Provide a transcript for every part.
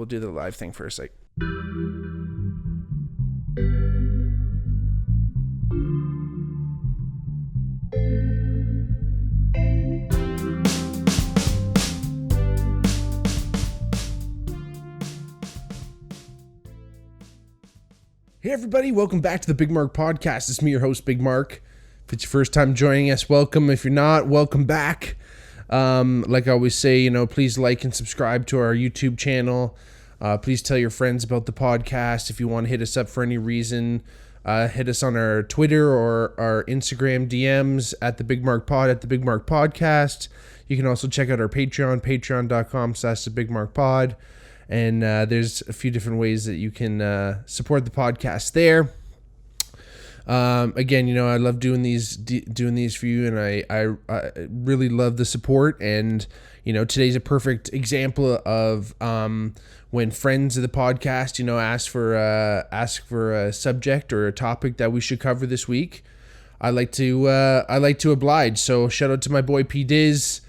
we'll do the live thing first. Like, hey everybody, welcome back to the Bigmark podcast. It's me, your host, Bigmark. If it's your first time joining us, welcome. If you're not, welcome back. Like I always say, please like and subscribe to our YouTube channel. Please tell your friends about the podcast. If you want to hit us up for any reason, hit us on our Twitter or our Instagram DMs at the Bigmark Pod, at the Bigmark Podcast. You can also check out our Patreon, patreon.com/thebigmarkpod. And there's a few different ways that you can support the podcast there. Again, I love doing these for you, and I really love the support. And today's a perfect example of when friends of the podcast, ask for a subject or a topic that we should cover this week. I like to oblige. So shout out to my boy P Diz.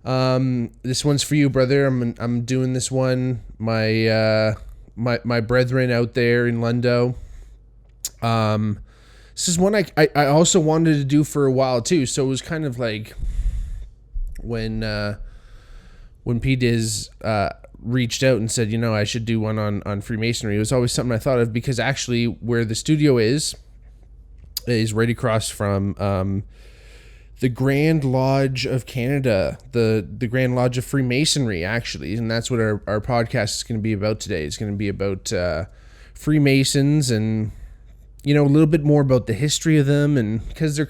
This one's for you, brother. I'm doing this one. My brethren out there in Lundo. This is one I also wanted to do for a while too. So it was kind of like when P Diz reached out and said, I should do one on Freemasonry. It was always something I thought of, because actually where the studio is right across from the Grand Lodge of Canada, the Grand Lodge of Freemasonry, actually. And that's what our podcast is going to be about today. It's going to be about Freemasons and, a little bit more about the history of them. And because they're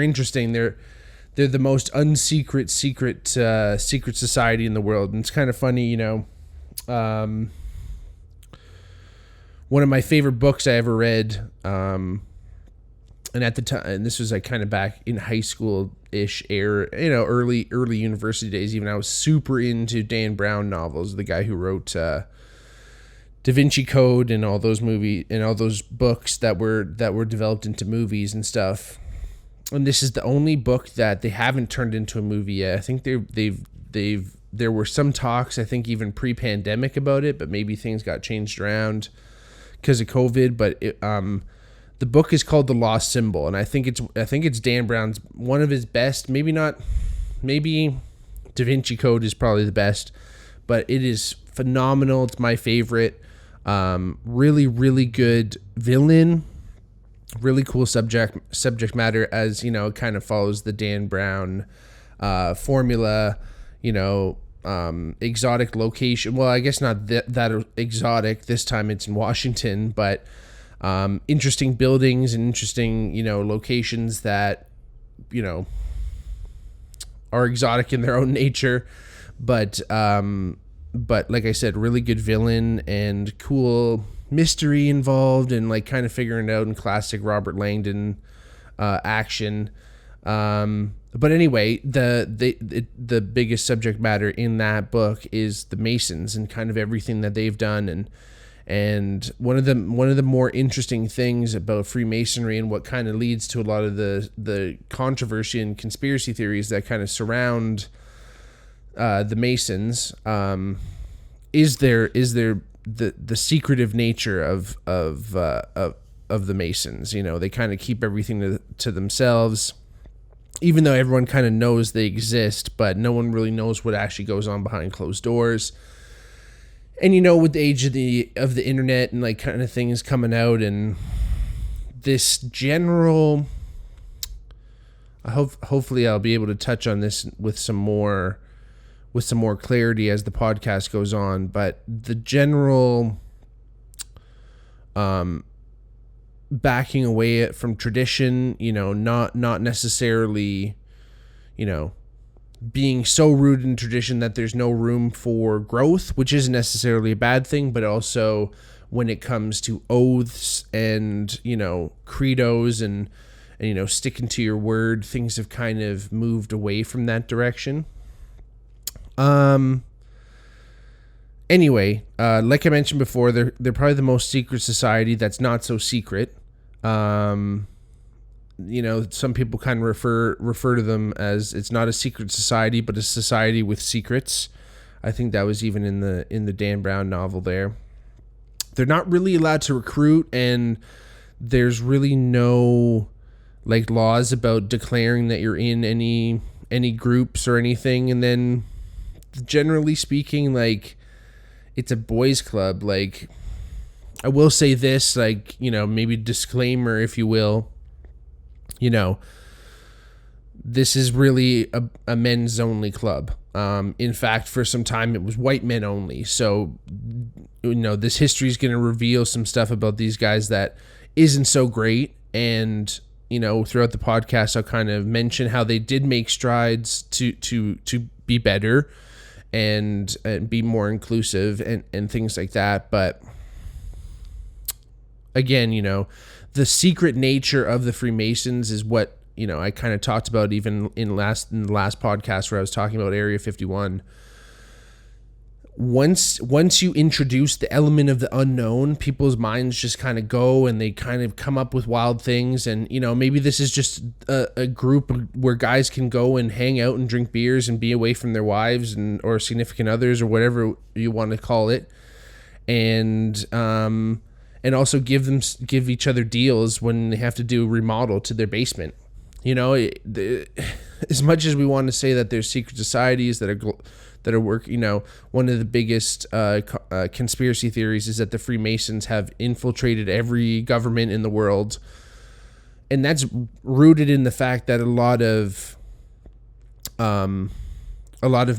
interesting. They're the most secret society in the world. And it's kind of funny, one of my favorite books I ever read, and at the time, and this was like kind of back in high school-ish era, early university days, even I was super into Dan Brown novels, the guy who wrote Da Vinci Code and all those movies and all those books that were developed into movies and stuff. And this is the only book that they haven't turned into a movie yet. I think there were some talks, I think even pre-pandemic, about it, but maybe things got changed around because of COVID. But the book is called The Lost Symbol, and I think it's Dan Brown's one of his best. Maybe Da Vinci Code is probably the best, but it is phenomenal. It's my favorite. Really, really good villain. Really cool subject matter, as it kind of follows the Dan Brown formula. Exotic location. Well, I guess not that exotic. This time it's in Washington, but interesting buildings and interesting, locations that, are exotic in their own nature. But like I said, really good villain and cool mystery involved, and like kind of figuring it out in classic Robert Langdon action. But anyway, the biggest subject matter in that book is the Masons and kind of everything that they've done. And one of the more interesting things about Freemasonry, and what kind of leads to a lot of the controversy and conspiracy theories that kind of surround the Masons, is the secretive nature of the Masons. They kind of keep everything to themselves, even though everyone kind of knows they exist, but no one really knows what actually goes on behind closed doors. And with the age of the internet and like kind of things coming out, and this general, hopefully I'll be able to touch on this with some more clarity as the podcast goes on. But the general backing away from tradition, not necessarily, being so rooted in tradition that there's no room for growth, which isn't necessarily a bad thing, but also when it comes to oaths and, credos and sticking to your word, things have kind of moved away from that direction. Anyway, like I mentioned before, they're probably the most secret society that's not so secret. Some people kind of refer to them as, it's not a secret society, but a society with secrets. I think that was even in the Dan Brown novel there. They're not really allowed to recruit, and there's really no like laws about declaring that you're in any groups or anything. And then generally speaking, like, it's a boys club. Like, I will say this, like, you know, maybe disclaimer, if you will, you know, this is really a men's only club. In fact, for some time it was white men only. So, you know, this history is going to reveal some stuff about these guys that isn't so great. And, you know, throughout the podcast, I'll kind of mention how they did make strides to be better and be more inclusive and things like that. But again, you know, the secret nature of the Freemasons is what, you know, I kind of talked about even in the last podcast where I was talking about Area 51. Once you introduce the element of the unknown, people's minds just kind of go and they kind of come up with wild things. And, you know, maybe this is just a group where guys can go and hang out and drink beers and be away from their wives or significant others or whatever you want to call it. And also give each other deals when they have to do a remodel to their basement. You know, as much as we want to say that there's secret societies that are work, you know, one of the biggest conspiracy theories is that the Freemasons have infiltrated every government in the world, and that's rooted in the fact that a lot of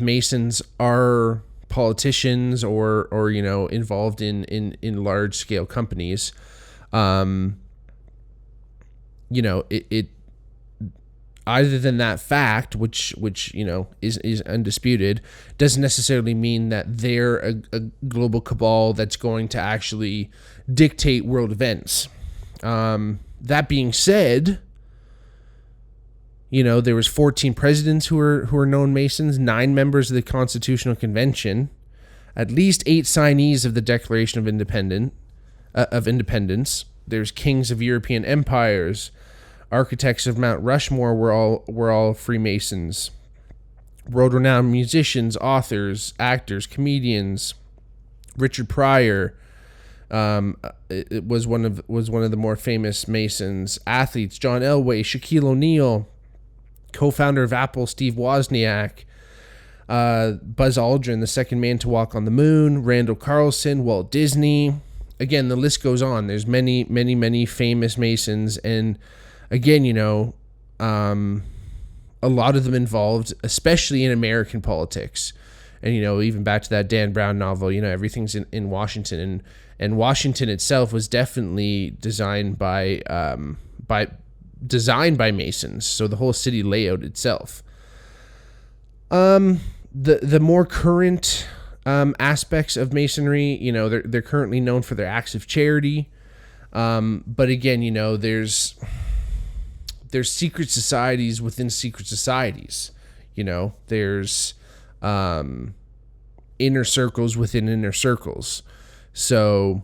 Masons are politicians or you know, involved in large scale companies. You know, it other than that fact, which you know is undisputed, doesn't necessarily mean that they're a global cabal that's going to actually dictate world events. That being said, you know, there was 14 presidents who are known Masons, 9 members of the Constitutional Convention, at least 8 signees of the Declaration of Independence. There's kings of European empires. Architects of Mount Rushmore were all Freemasons. World-renowned musicians, authors, actors, comedians. Richard Pryor it was one of the more famous Masons. Athletes: John Elway, Shaquille O'Neal, co-founder of Apple, Steve Wozniak, Buzz Aldrin, the second man to walk on the moon, Randall Carlson, Walt Disney. Again, the list goes on. There's many, many, many famous Masons, and again, you know, a lot of them involved, especially in American politics. And, you know, even back to that Dan Brown novel, you know, everything's in Washington. And Washington itself was definitely designed by Masons. So the whole city layout itself. The more current aspects of Masonry, you know, they're currently known for their acts of charity. But again, you know, there's secret societies within secret societies. You know, there's inner circles within inner circles. So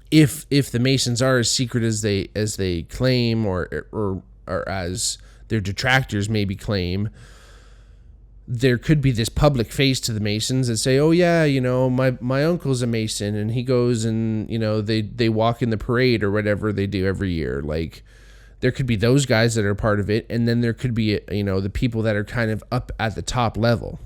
if the Masons are as secret as they claim, or as their detractors maybe claim, there could be this public face to the Masons that say, oh yeah, you know, my uncle's a Mason, and he goes and, you know, they walk in the parade or whatever they do every year. Like, there could be those guys that are part of it, and then there could be, you know, the people that are kind of up at the top level.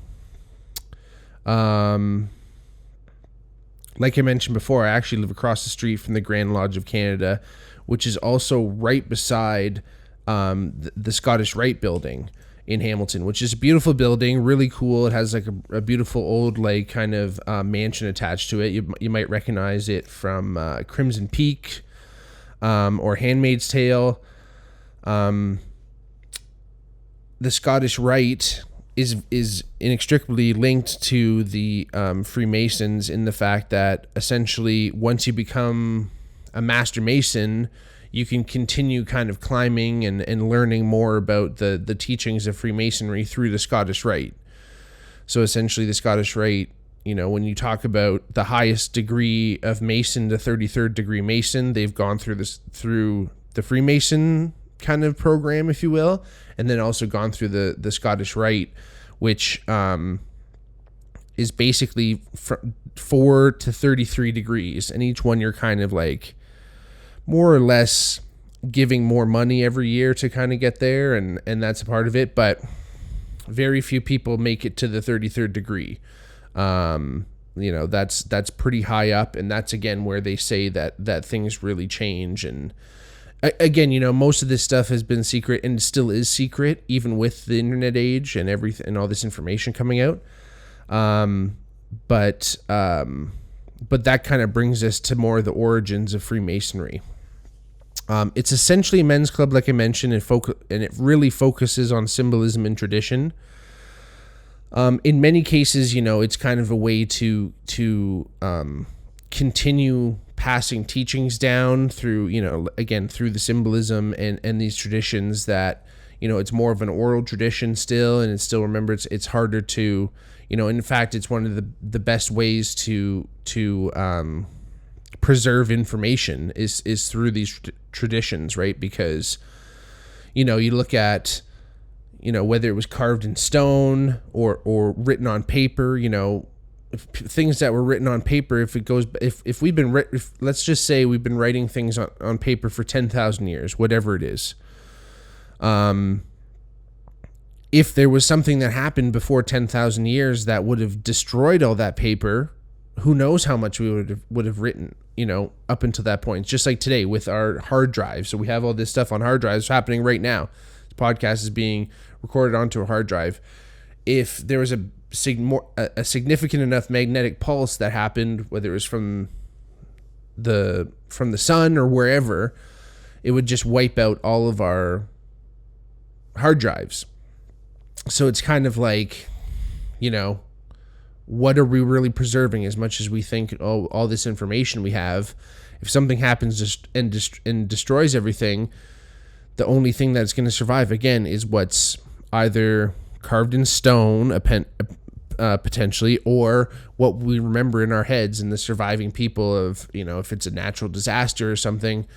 Like I mentioned before, I actually live across the street from the Grand Lodge of Canada, which is also right beside the Scottish Rite building in Hamilton, which is a beautiful building, really cool. It has like a beautiful old, like, kind of mansion attached to it. You might recognize it from Crimson Peak or Handmaid's Tale. The Scottish Rite is inextricably linked to the Freemasons in the fact that essentially once you become a Master Mason, you can continue kind of climbing and learning more about the teachings of Freemasonry through the Scottish Rite. So essentially the Scottish Rite, you know, when you talk about the highest degree of Mason, the 33rd degree Mason, they've gone through the Freemason kind of program, if you will, and then also gone through the Scottish Rite, which is basically 4 to 33 degrees, and each one you're kind of like more or less giving more money every year to kind of get there, and that's a part of it, but very few people make it to the 33rd degree. That's pretty high up, and that's again where they say that things really change. And again, most of this stuff has been secret and still is secret, even with the internet age and everything and all this information coming out. But that kind of brings us to more of the origins of Freemasonry. It's essentially a men's club, like I mentioned, and it really focuses on symbolism and tradition. In many cases, it's kind of a way to continue passing teachings down through, again, through the symbolism and these traditions that, it's more of an oral tradition still, and it's still, remember, it's harder to, in fact, it's one of the best ways to preserve information is through these traditions, right? Because, you look at, whether it was carved in stone or written on paper, things that were written on paper, if let's just say we've been writing things on paper for 10,000 years, whatever it is. If there was something that happened before 10,000 years that would have destroyed all that paper, who knows how much we would have written, up until that point. It's just like today with our hard drive. So we have all this stuff on hard drives happening right now. This podcast is being recorded onto a hard drive. If there was a significant enough magnetic pulse that happened, whether it was from the sun or wherever, it would just wipe out all of our hard drives. So it's kind of like, what are we really preserving? As much as we think, all this information we have, if something happens and destroys everything, the only thing that's going to survive, again, is what's either carved in stone, potentially, or what we remember in our heads. And the surviving people of, if it's a natural disaster or something,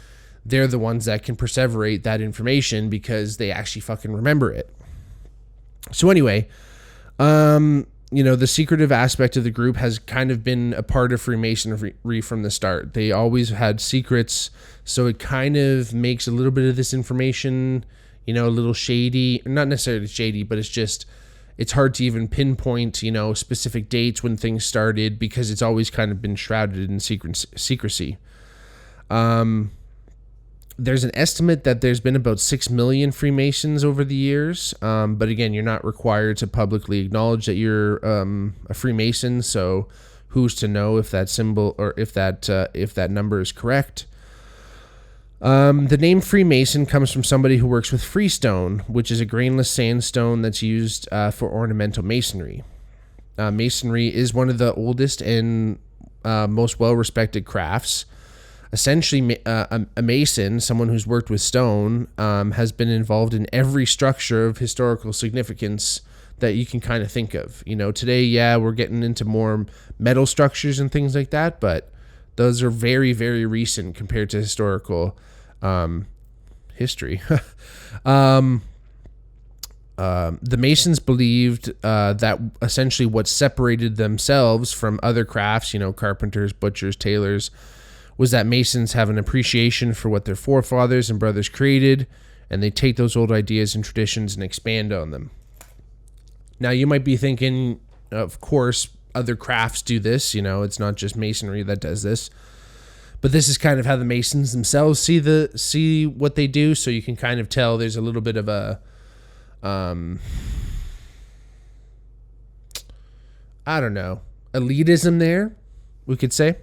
they're the ones that can perseverate that information because they actually fucking remember it. So anyway, the secretive aspect of the group has kind of been a part of Freemasonry from the start. They always had secrets, so it kind of makes a little bit of this information, a little shady. Not necessarily shady, but it's hard to even pinpoint, specific dates when things started because it's always kind of been shrouded in secrecy. There's an estimate that there's been about 6 million Freemasons over the years. But again, you're not required to publicly acknowledge that you're a Freemason. So who's to know if that symbol or if that number is correct? The name Freemason comes from somebody who works with freestone, which is a grainless sandstone that's used for ornamental masonry. Masonry is one of the oldest and most well-respected crafts. Essentially, a mason, someone who's worked with stone, has been involved in every structure of historical significance that you can kind of think of. Today, we're getting into more metal structures and things like that, but those are very, very recent compared to historical history. The Masons believed that essentially what separated themselves from other crafts, carpenters, butchers, tailors, was that Masons have an appreciation for what their forefathers and brothers created, and they take those old ideas and traditions and expand on them. Now, you might be thinking, of course, other crafts do this. It's not just Masonry that does this. But this is kind of how the Masons themselves see what they do, so you can kind of tell there's a little bit of a, elitism there, we could say.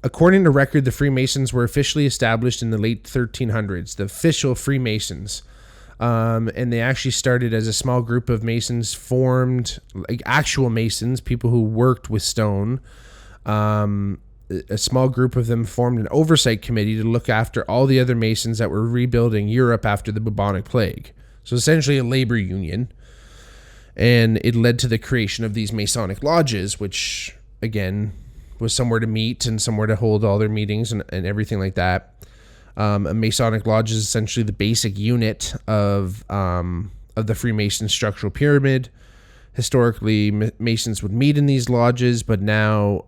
According to record, the Freemasons were officially established in the late 1300s, the official Freemasons. And they actually started as a small group of Masons formed, like actual Masons, people who worked with stone. A small group of them formed an oversight committee to look after all the other Masons that were rebuilding Europe after the bubonic plague. So essentially a labor union. And it led to the creation of these Masonic lodges, which, again, was somewhere to meet and somewhere to hold all their meetings and everything like that. A Masonic lodge is essentially the basic unit of the Freemason structural pyramid. Historically, Masons would meet in these lodges, but now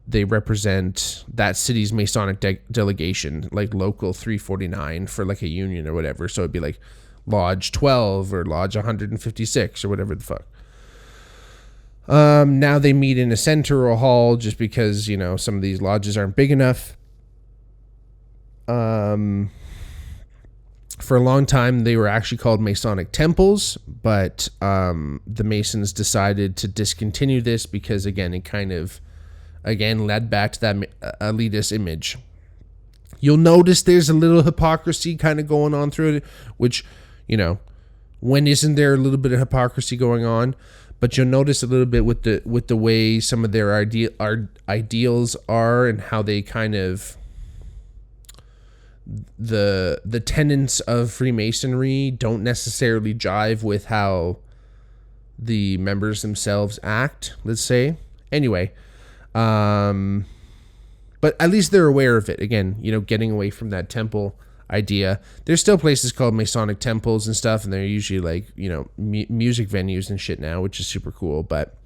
they represent that city's Masonic delegation, like Local 349 for like a union or whatever. So it'd be like Lodge 12 or Lodge 156 or whatever the fuck. Now they meet in a center or a hall just because, some of these lodges aren't big enough. For a long time, they were actually called Masonic temples, but the Masons decided to discontinue this because, again, it kind of, led back to that elitist image. You'll notice there's a little hypocrisy kind of going on through it, which, when isn't there a little bit of hypocrisy going on? But you'll notice a little bit with the way some of their ideals are and how they kind of... the tenets of Freemasonry don't necessarily jive with how the members themselves act, let's say. Anyway, but at least they're aware of it. Again, getting away from that temple idea. There's still places called Masonic temples and stuff, and they're usually like, music venues and shit now, which is super cool. But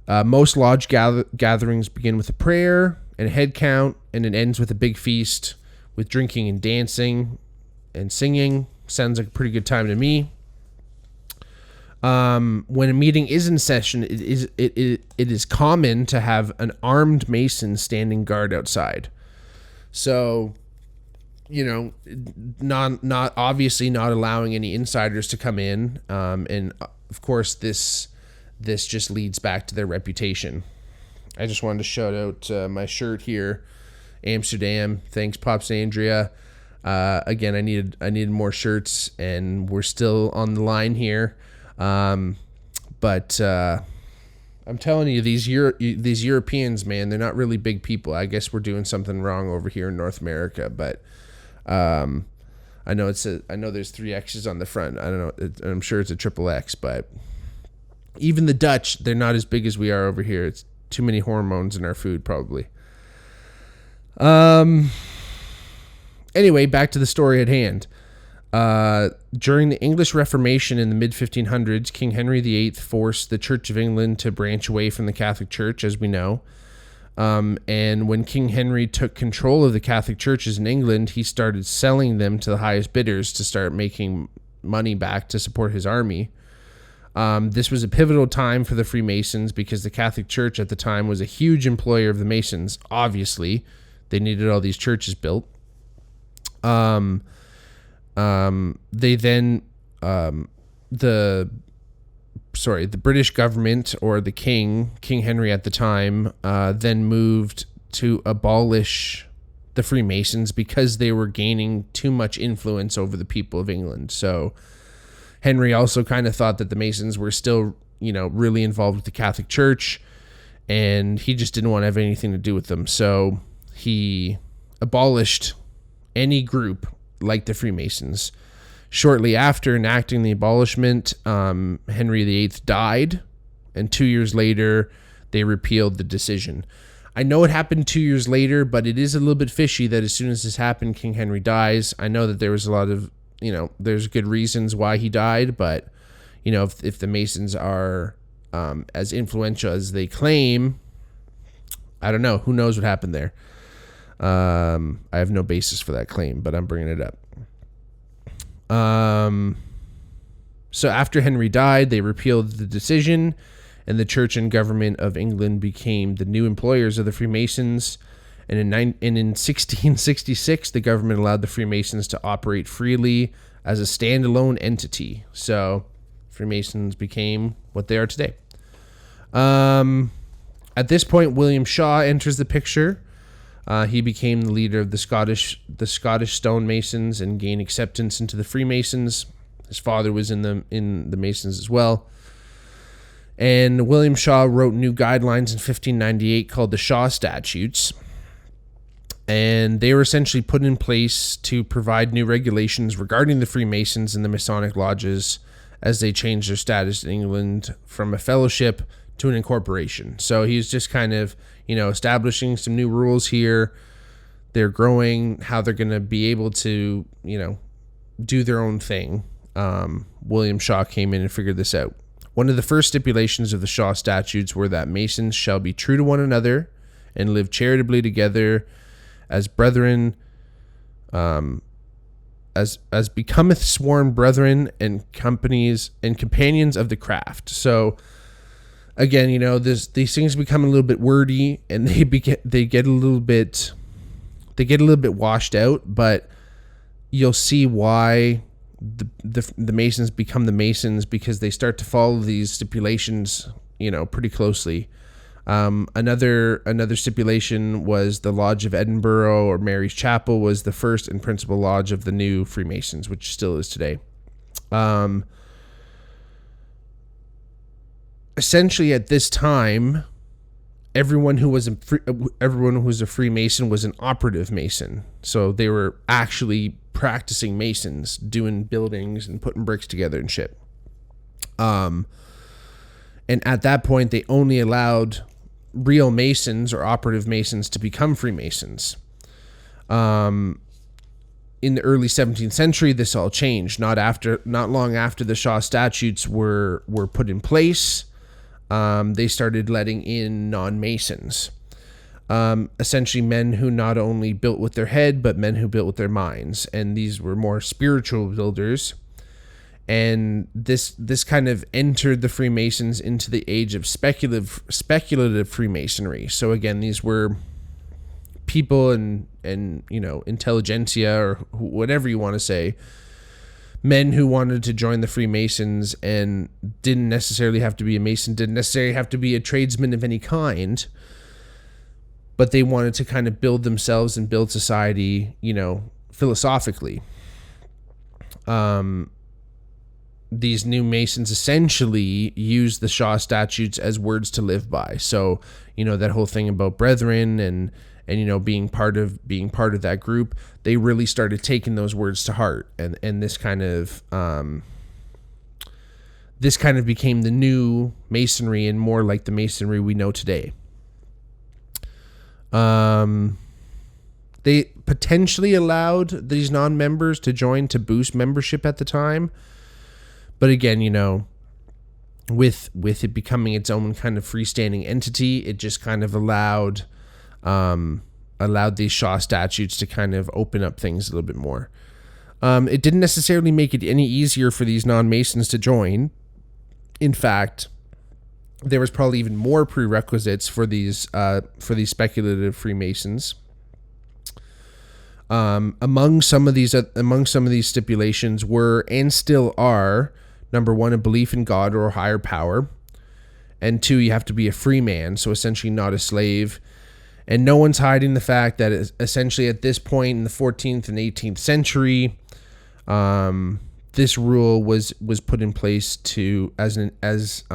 most lodge gatherings begin with a prayer and a head count, and it ends with a big feast with drinking and dancing and singing. Sounds like a pretty good time to me. When a meeting is in session, it is common to have an armed Mason standing guard outside. So, not obviously not allowing any insiders to come in, and of course this just leads back to their reputation. I just wanted to shout out my shirt here, Amsterdam. Thanks, Pops Andrea. Again, I needed more shirts, and we're still on the line here. But I'm telling you, these Europeans, man, they're not really big people. I guess we're doing something wrong over here in North America. But I know there's 3 X's on the front. I don't know. I'm sure it's a triple X, but even the Dutch, they're not as big as we are over here. It's too many hormones in our food, probably. Anyway, back to the story at hand. During the English Reformation in the mid-1500s, King Henry VIII forced the Church of England to branch away from the Catholic Church, as we know. And when King Henry took control of the Catholic churches in England, he started selling them to the highest bidders to start making money back to support his army. This was a pivotal time for the Freemasons because the Catholic Church at the time was a huge employer of the Masons. Obviously, they needed all these churches built. They then, the British government, or the King Henry at the time, then moved to abolish the Freemasons because they were gaining too much influence over the people of England. So Henry also kind of thought that the Masons were still, really involved with the Catholic Church, and he just didn't want to have anything to do with them. So he abolished any group like the Freemasons. Shortly after enacting the abolishment, Henry VIII died, and 2 years later, they repealed the decision. I know it happened 2 years later, but it is a little bit fishy that as soon as this happened, King Henry dies. I know that there was a lot of, there's good reasons why he died, but, if the Masons are as influential as they claim, I don't know. Who knows what happened there? I have no basis for that claim, but I'm bringing it up. So after Henry died, they repealed the decision, and the Church and government of England became the new employers of the Freemasons. And in 1666, the government allowed the Freemasons to operate freely as a standalone entity. So Freemasons became what they are today. At this point, William Shaw enters the picture. He became the leader of the Scottish stonemasons and gained acceptance into the Freemasons. His father was in the Masons as well. And William Shaw wrote new guidelines in 1598 called the Shaw Statutes. And they were essentially put in place to provide new regulations regarding the Freemasons and the Masonic lodges as they changed their status in England from a fellowship to an incorporation. So he's just kind of, establishing some new rules here. They're growing, how they're going to be able to, do their own thing. William Shaw came in and figured this out. One of the first stipulations of the Shaw Statutes were that Masons shall be true to one another and live charitably together as brethren, as becometh sworn brethren and companies and companions of the craft. So again, these things become a little bit wordy, and they get a little bit washed out, but you'll see why the Masons become the Masons, because they start to follow these stipulations, pretty closely. Another stipulation was the Lodge of Edinburgh, or Mary's Chapel, was the first and principal lodge of the new Freemasons, which still is today. Essentially, at this time, everyone who was a Freemason was an operative Mason. So they were actually practicing Masons, doing buildings and putting bricks together and shit. And at that point, they only allowed real Masons or operative Masons to become Freemasons. In the early 17th century, this all changed. Not long after the Shaw Statutes were put in place, they started letting in non-Masons. Essentially men who not only built with their head, but men who built with their minds. And these were more spiritual builders. And this kind of entered the Freemasons into the age of speculative Freemasonry. So again, these were people and intelligentsia, or whatever you want to say, men who wanted to join the Freemasons and didn't necessarily have to be a Mason, didn't necessarily have to be a tradesman of any kind, but they wanted to kind of build themselves and build society, philosophically. These new Masons essentially used the Shaw Statutes as words to live by. So, that whole thing about brethren and being part of that group, they really started taking those words to heart. And this kind of became the new Masonry, and more like the Masonry we know today. They potentially allowed these non-members to join to boost membership at the time. But again, with it becoming its own kind of freestanding entity, it just kind of allowed these Shaw Statutes to kind of open up things a little bit more. It didn't necessarily make it any easier for these non-Masons to join. In fact, there was probably even more prerequisites for these speculative Freemasons. Among some of these stipulations were, and still are, number one, a belief in God or a higher power, and two, you have to be a free man, so essentially not a slave. And no one's hiding the fact that essentially at this point in the 14th and 18th century, this rule was put in place as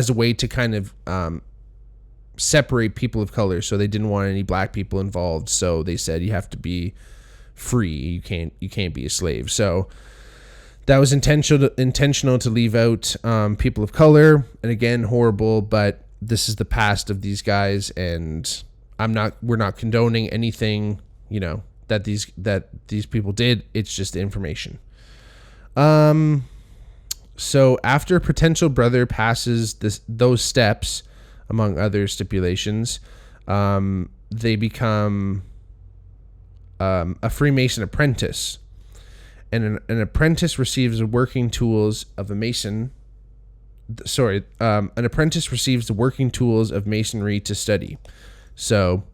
a way to kind of separate people of color. So they didn't want any black people involved. So they said you have to be free. You can't be a slave. So that was intentional to leave out people of color. And again, horrible, but this is the past of these guys, and we're not condoning anything, that these people did. It's just information. So after a potential brother passes those steps, among other stipulations, they become a Freemason apprentice. And an apprentice receives the working tools of a Mason. An apprentice receives the working tools of Masonry to study. So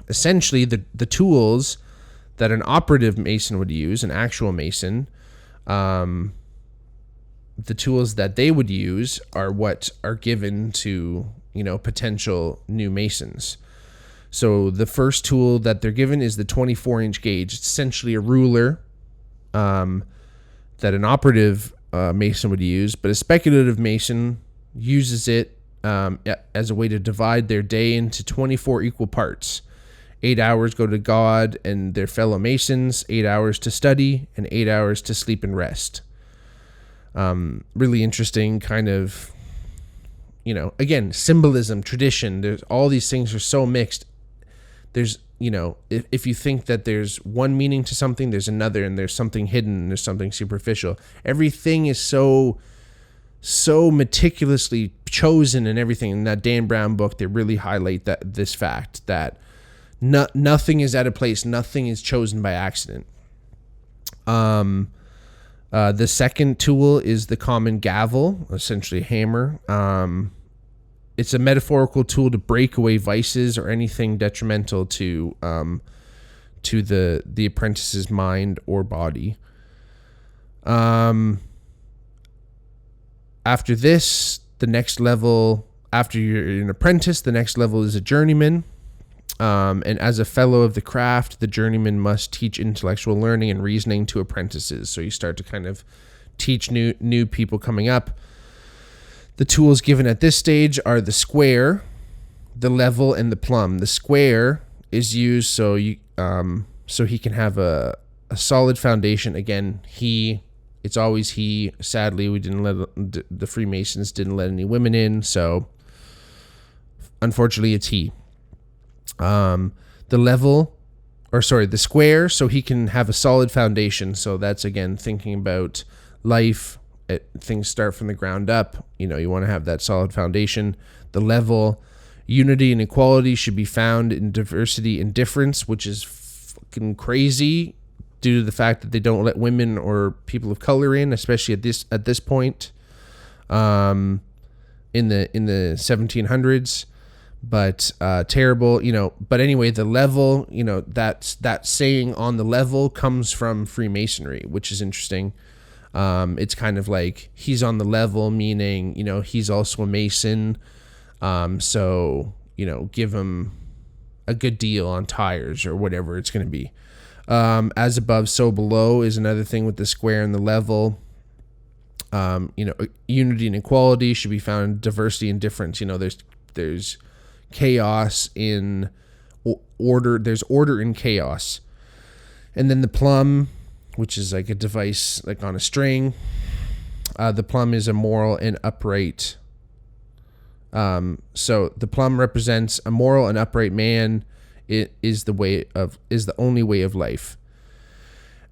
essentially the tools that an operative Mason would use, an actual Mason, the tools that they would use are what are given to, potential new Masons. So the first tool that they're given is the 24-inch gauge. It's essentially a ruler that an operative Mason would use, but a speculative Mason uses it as a way to divide their day into 24 equal parts. 8 hours go to God and their fellow Masons, 8 hours to study, and 8 hours to sleep and rest. Really interesting kind of, again, symbolism, tradition. There's all these things are so mixed. There's, if you think that there's one meaning to something, there's another, and there's something hidden, and there's something superficial. Everything is so meticulously chosen, and everything. In that Dan Brown book, they really highlight this fact that nothing is out of place. Nothing is chosen by accident. The second tool is the common gavel, essentially a hammer. It's a metaphorical tool to break away vices or anything detrimental to the apprentice's mind or body. After this, the next level, after you're an apprentice, the next level is a journeyman. And as a fellow of the craft, the journeyman must teach intellectual learning and reasoning to apprentices. So you start to kind of teach new people coming up. The tools given at this stage are the square, the level, and the plumb. The square is used so he can have a solid foundation. Again, it's always he. Sadly, the Freemasons didn't let any women in, so unfortunately, it's he. The square, so he can have a solid foundation. So that's, again, thinking about life. Things start from the ground up. You want to have that solid foundation. The level, unity and equality should be found in diversity and difference, which is fucking crazy due to the fact that they don't let women or people of color in, especially at this point, in the 1700s. But terrible, but anyway, the level, that saying on the level comes from Freemasonry, which is interesting. It's kind of like he's on the level, meaning, he's also a Mason. So, give him a good deal on tires or whatever it's going to be. As above, so below is another thing with the square and the level. Unity and equality should be found in diversity and difference. There's chaos in order. There's order in chaos. And then the plumb, which is like a device like on a string. The plumb is a moral and upright. So the plumb represents a moral and upright man. It is the only way of life.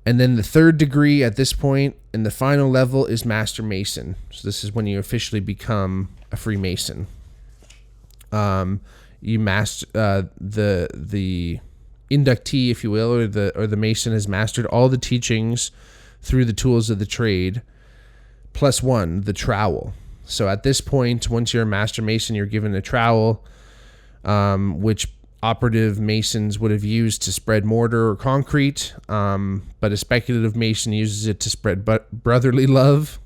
And then the third degree at this point and the final level is Master Mason. So this is when you officially become a Freemason. You master the inductee, if you will, or the Mason has mastered all the teachings through the tools of the trade, plus one, the trowel. So at this point, once you're a Master Mason, you're given a trowel, which operative Masons would have used to spread mortar or concrete, but a speculative Mason uses it to spread brotherly love,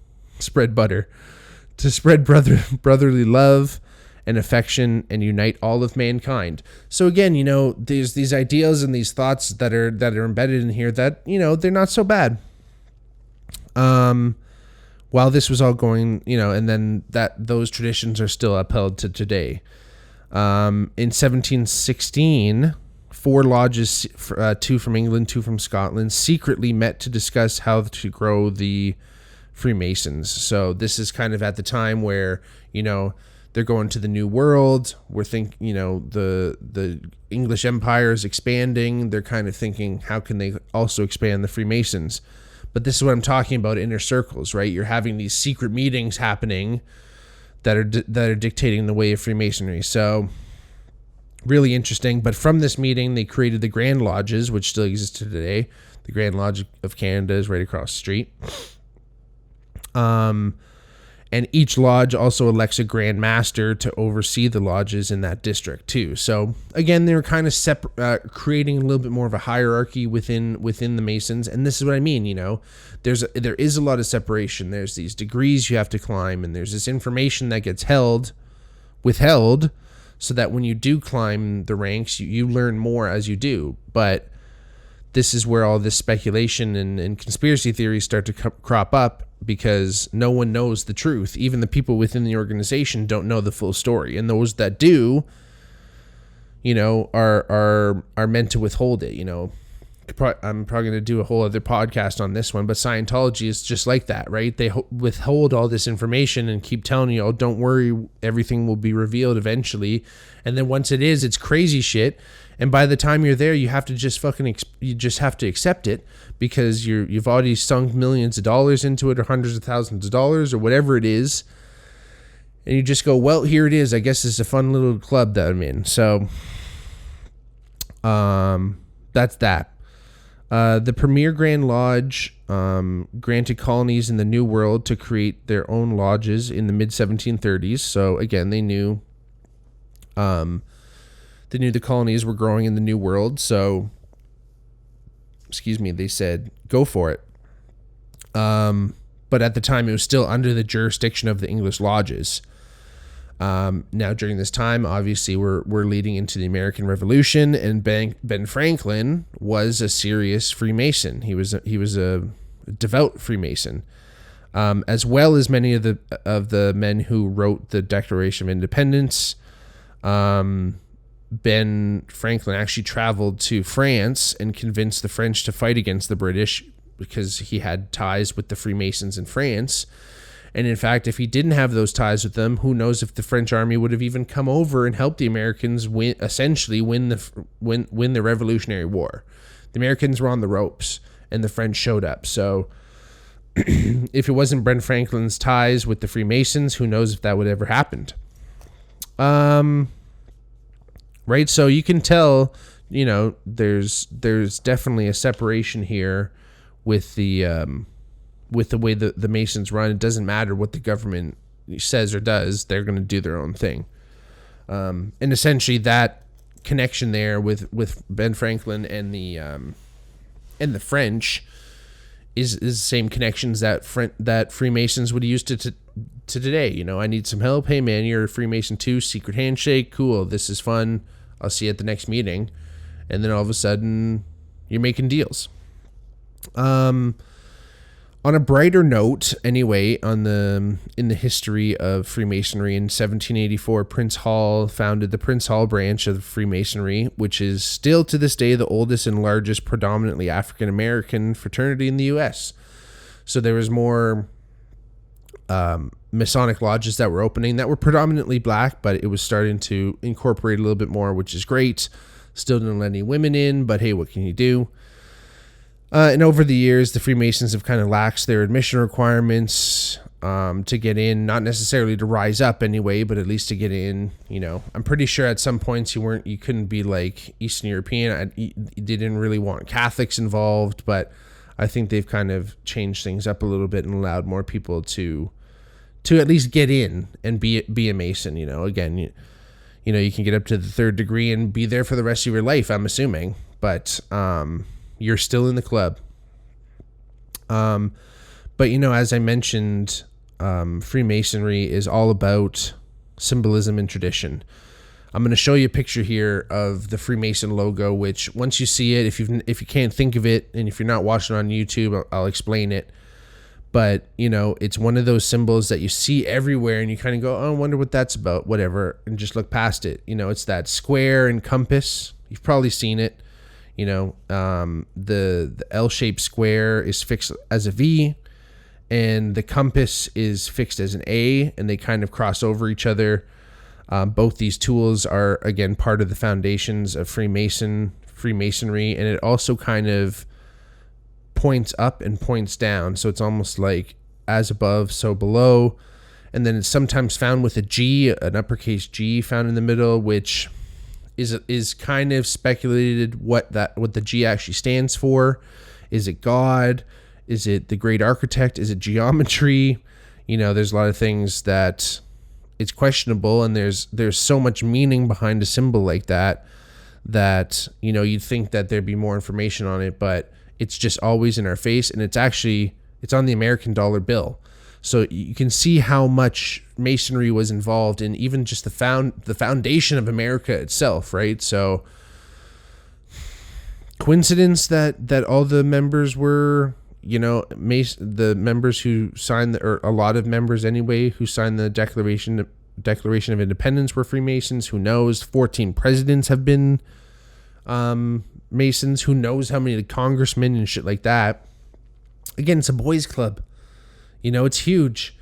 brotherly love and affection, and unite all of mankind. So again, there's these ideals and these thoughts that are embedded in here that, they're not so bad. While this was all going, and then those traditions are still upheld to today. In 1716, 4 lodges, 2 from England, 2 from Scotland, secretly met to discuss how to grow the Freemasons. So this is kind of at the time where, they're going to the New World. We're thinking, the English Empire is expanding. They're kind of thinking, how can they also expand the Freemasons? But this is what I'm talking about, inner circles, right? You're having these secret meetings happening that are dictating the way of Freemasonry. So really interesting. But from this meeting, they created the Grand Lodges, which still exist today. The Grand Lodge of Canada is right across the street. And each lodge also elects a Grand Master to oversee the lodges in that district too. So again, they were kind of creating a little bit more of a hierarchy within the Masons. And this is what I mean, there is a lot of separation. There's these degrees you have to climb, and there's this information that gets withheld, so that when you do climb the ranks, you learn more as you do. But this is where all this speculation and conspiracy theories start to crop up, because no one knows the truth. Even the people within the organization don't know the full story, and those that do, are meant to withhold it. I'm probably going to do a whole other podcast on this one, but Scientology is just like that, right? They withhold all this information and keep telling you, oh, don't worry, everything will be revealed eventually. And then once it is, it's crazy shit. And by the time you're there, you have to just you just have to accept it, because you've already sunk millions of dollars into it, or hundreds of thousands of dollars, or whatever it is. And you just go, well, here it is. I guess it's a fun little club that I'm in. So, that's that. The Premier Grand Lodge granted colonies in the New World to create their own lodges in the mid-1730s. So again, they knew the colonies were growing in the New World. So, they said, go for it. But at the time, it was still under the jurisdiction of the English lodges. Now, during this time, obviously, we're leading into the American Revolution, and Ben Franklin was a serious Freemason. He was a devout Freemason, as well as many of the men who wrote the Declaration of Independence. Ben Franklin actually traveled to France and convinced the French to fight against the British, because he had ties with the Freemasons in France. And in fact, if he didn't have those ties with them, who knows if the French army would have even come over and helped the Americans win the Revolutionary War. The Americans were on the ropes, and the French showed up. So if it wasn't Ben Franklin's ties with the Freemasons, who knows if that would ever happened. Right? So you can tell, there's definitely a separation here with the way the Masons run. It doesn't matter what the government says or does; they're going to do their own thing. And essentially, that connection there with Ben Franklin and the French is the same connections that Freemasons would use to today. I need some help. Hey man, you're a Freemason too. Secret handshake. Cool. This is fun. I'll see you at the next meeting. And then all of a sudden, you're making deals. On a brighter note, anyway, in the history of Freemasonry, in 1784, Prince Hall founded the Prince Hall branch of Freemasonry, which is still to this day the oldest and largest predominantly African American fraternity in the U.S. So there was more Masonic lodges that were opening that were predominantly black, but it was starting to incorporate a little bit more, which is great. Still didn't let any women in, but hey, what can you do? And over the years, the Freemasons have kind of laxed their admission requirements to get in, not necessarily to rise up anyway, but at least to get in. I'm pretty sure at some points you couldn't be like Eastern European. They didn't really want Catholics involved, but I think they've kind of changed things up a little bit and allowed more people to at least get in and be a Mason. Again, you can get up to the 3rd degree and be there for the rest of your life, I'm assuming, but you're still in the club. But as I mentioned, Freemasonry is all about symbolism and tradition. I'm going to show you a picture here of the Freemason logo, which once you see it, if you can't think of it, and if you're not watching on YouTube, I'll explain it. But, it's one of those symbols that you see everywhere and you kind of go, oh, I wonder what that's about, whatever, and just look past it. It's that square and compass. You've probably seen it. The L-shaped square is fixed as a V, and the compass is fixed as an A, and they kind of cross over each other. Both these tools are, again, part of the foundations of Freemasonry, and it also kind of points up and points down. So it's almost like as above, so below. And then it's sometimes found with a G, an uppercase G found in the middle, which is kind of speculated what the G actually stands for. Is it God? Is it the great architect? Is it geometry? There's a lot of things that it's questionable, and there's so much meaning behind a symbol like that you'd think that there'd be more information on it, but it's just always in our face, and it's on the American dollar bill. So you can see how much Masonry was involved in even just the foundation of America itself, right? So coincidence that all the members were, the members who signed, or a lot of members anyway, who signed the Declaration of Independence were Freemasons. Who knows? 14 presidents have been Masons, who knows how many congressmen and shit like that. Again, it's a boys club. It's huge.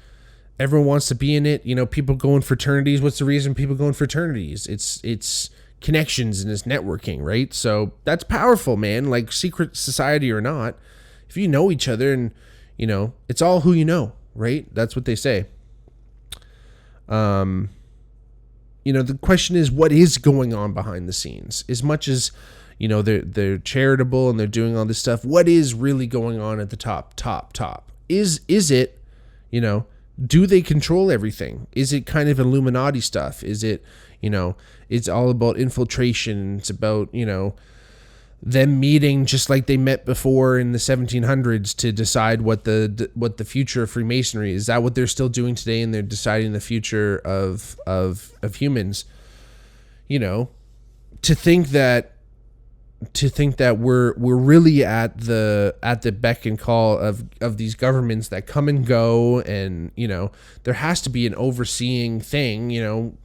Everyone wants to be in it. People go in fraternities. What's the reason people go in fraternities? It's connections and it's networking, right? So that's powerful, man. Like secret society or not, if you know each other and, it's all who you know, right? That's what they say. The question is, what is going on behind the scenes? As much as, they're charitable and they're doing all this stuff, what is really going on at the top? Is it, do they control everything? Is it kind of Illuminati stuff? Is it, it's all about infiltration. It's about, them meeting just like they met before in the 1700s to decide what the future of Freemasonry is. That what they're still doing today, and they're deciding the future of humans. To think that we're really at the beck and call of these governments that come and go, and there has to be an overseeing thing.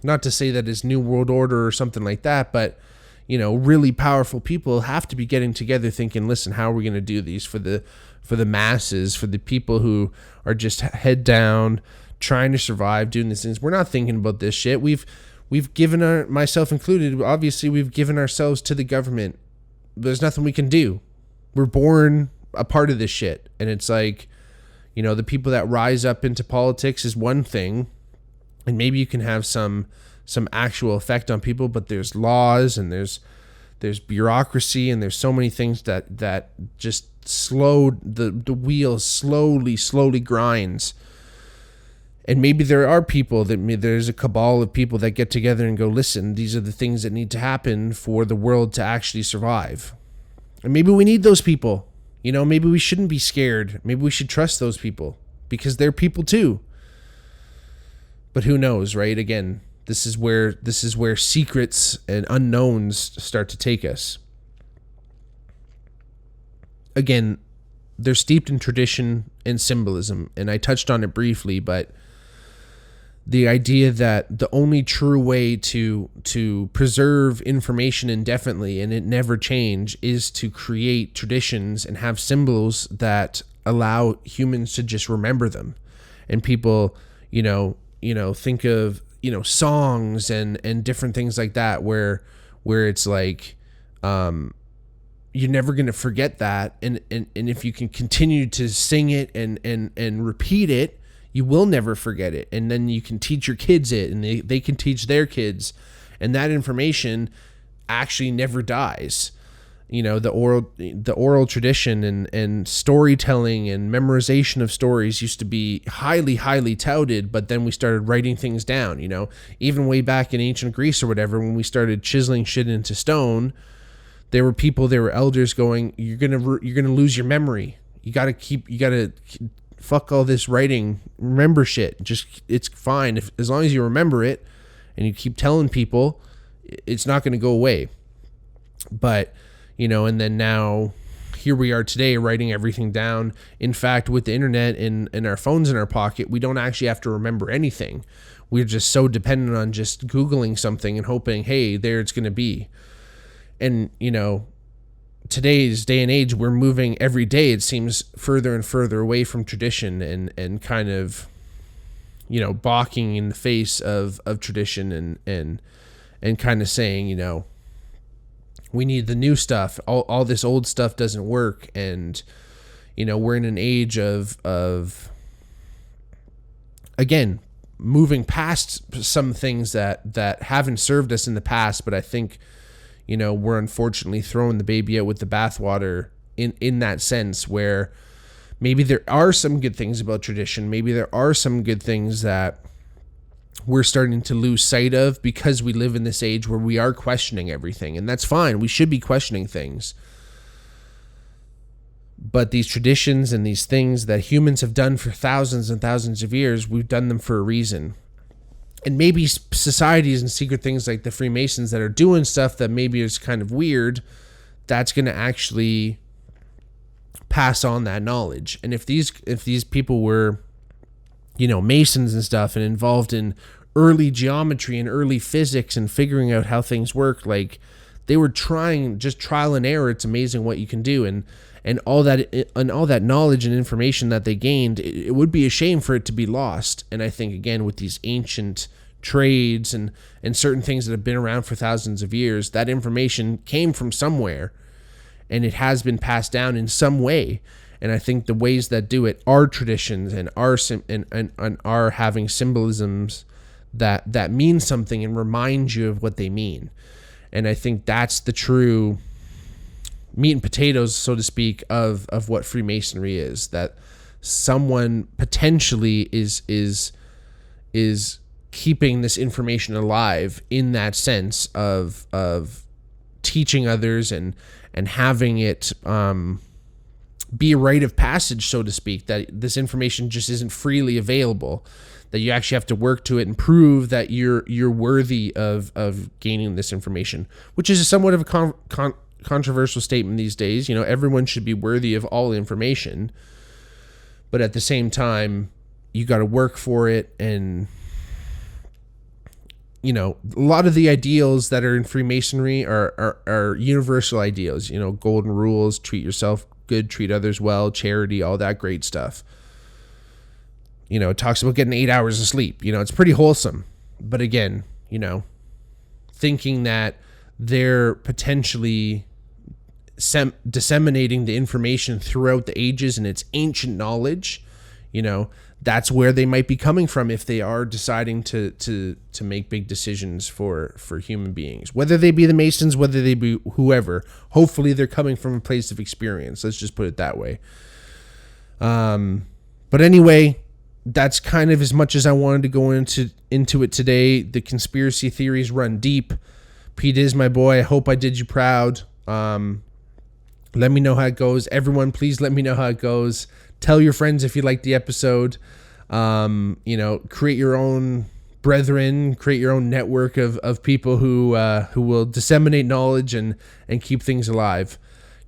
Not to say that it's New World Order or something like that, but really powerful people have to be getting together thinking, listen, how are we going to do these for the masses, for the people who are just head down, trying to survive, doing these things. We're not thinking about this shit. We've given myself included, obviously we've given ourselves to the government. There's nothing we can do. We're born a part of this shit. And it's like, the people that rise up into politics is one thing, and maybe you can have some actual effect on people, but there's laws and there's bureaucracy and there's so many things that just slow the wheel slowly grinds. And maybe there are people there's a cabal of people that get together and go, listen, these are the things that need to happen for the world to actually survive. And maybe we need those people. Maybe we shouldn't be scared. Maybe we should trust those people because they're people too. But who knows, right? Again, this is where secrets and unknowns start to take us. Again, they're steeped in tradition and symbolism, and I touched on it briefly, but the idea that the only true way to preserve information indefinitely and it never change is to create traditions and have symbols that allow humans to just remember them. And people, think of, songs and different things like that where it's like, you're never going to forget that. And if you can continue to sing it and repeat it, you will never forget it. And then you can teach your kids it, and they can teach their kids, and that information actually never dies. The oral tradition and storytelling and memorization of stories used to be highly touted, but then we started writing things down. Even way back in ancient Greece or whatever, when we started chiseling shit into stone, there were elders going, you're gonna lose your memory. You gotta fuck all this writing, remember shit. It's fine as long as you remember it and you keep telling people, it's not going to go away. But and then now here we are today writing everything down. In fact, with the internet and our phones in our pocket, we don't actually have to remember anything. We're just so dependent on just Googling something and hoping, hey, there it's going to be. And today's day and age, we're moving every day, it seems, further and further away from tradition and kind of, balking in the face of tradition and kind of saying, we need the new stuff. All this old stuff doesn't work. And, we're in an age of again, moving past some things that haven't served us in the past, but I think, we're unfortunately throwing the baby out with the bathwater in that sense, where maybe there are some good things about tradition. Maybe there are some good things that we're starting to lose sight of because we live in this age where we are questioning everything. And that's fine. We should be questioning things. But these traditions and these things that humans have done for thousands and thousands of years, we've done them for a reason. And maybe societies and secret things like the Freemasons that are doing stuff that maybe is kind of weird, that's going to actually pass on that knowledge. And if these people were, Masons and stuff and involved in early geometry and early physics and figuring out how things work, like They were trying, just trial and error. It's amazing what you can do. And all that knowledge and information that they gained, it would be a shame for it to be lost. And I think, again, with these ancient trades and certain things that have been around for thousands of years, that information came from somewhere, and it has been passed down in some way. And I think the ways that do it are traditions and are having symbolisms that mean something and remind you of what they mean. And I think that's the true meat and potatoes, so to speak, of what Freemasonry is. That someone potentially is keeping this information alive in that sense of teaching others and having it be a rite of passage, so to speak, that this information just isn't freely available, that you actually have to work to it and prove that you're worthy of gaining this information, which is somewhat of a controversial statement these days. Everyone should be worthy of all information, but at the same time, you got to work for it. And a lot of the ideals that are in Freemasonry are universal ideals. Golden rules: treat yourself good, treat others well, charity, all that great stuff. It talks about getting 8 hours of sleep. It's pretty wholesome. But again, thinking that they're potentially disseminating the information throughout the ages and it's ancient knowledge, that's where they might be coming from if they are deciding to make big decisions for human beings, whether they be the Masons, whether they be whoever. Hopefully they're coming from a place of experience. Let's just put it that way. But anyway, that's kind of as much as I wanted to go into it today. The conspiracy theories run deep. Pete is my boy. I hope I did you proud. Let me know how it goes. Everyone, please let me know how it goes. Tell your friends if you like the episode. Create your own brethren, create your own network of people who will disseminate knowledge and keep things alive.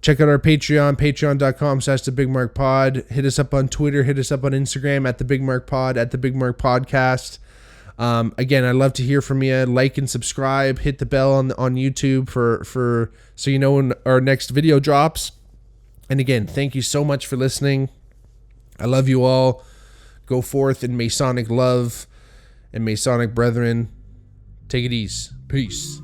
Check out our Patreon, patreon.com/thebigmarkpod. Hit us up on Twitter. Hit us up on Instagram at thebigmarkpod, at thebigmarkpodcast. Again, I'd love to hear from you. Like and subscribe. Hit the bell on YouTube for so you know when our next video drops. And again, thank you so much for listening. I love you all. Go forth in Masonic love and Masonic brethren. Take it easy. Peace.